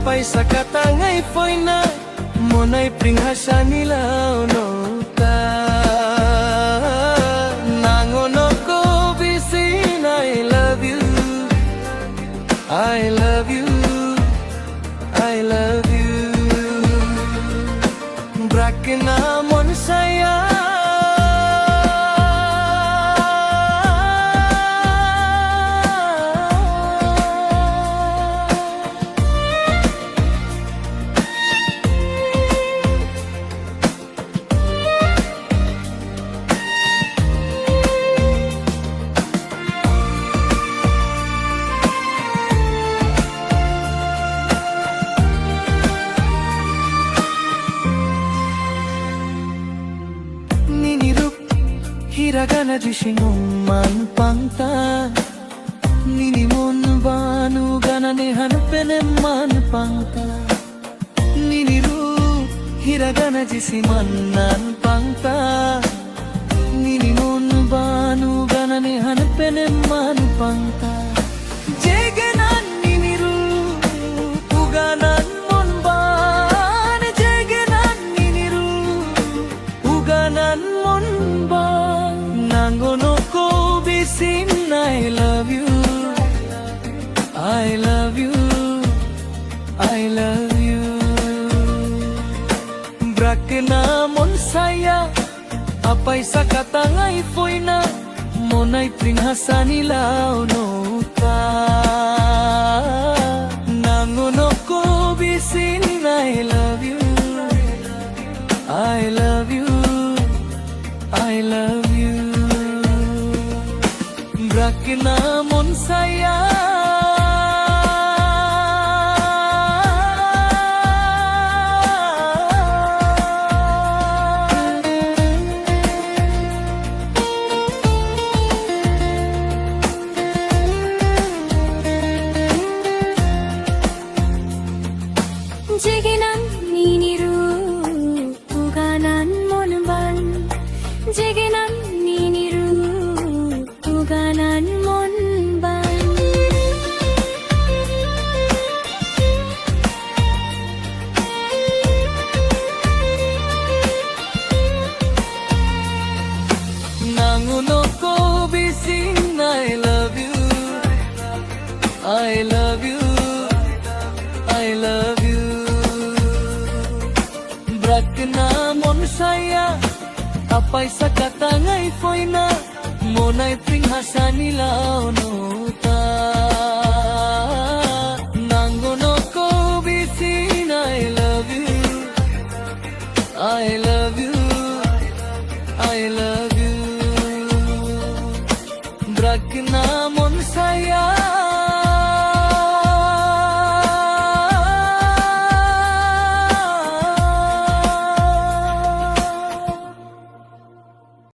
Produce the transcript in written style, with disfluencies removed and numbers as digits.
apay sa katangay foy na monay pringhasa nilaw no ta nangono ko bisin I love you I love you I love you brakna mon saya Hiragana jishinong man pangta Nini mon banu gana ne hanpene man pangta Nini ru hiragana jisiman nan pangta Nini mon banu gana ne hanpene man pangta Jegenan nini ru uganan mon ban Jegenan nini ru uganan mon ban Nangono ko bisin I love you I love you I love you Brakna mon saya apay sa katangay foy na monay pringhasa nilaw no ta Nangono ko bisin I love you I love you I love you Brakna mon saya Jegenan niniru uganan mon ban Jegenan niniru uganan mon ban Nanguno ko bisin I love you I love you I love you Brakna mon saya apay sa katangay foy na monay pringhasa nilaw no ta Nangono ko bisin I love you I love you I love you Brakna mon saya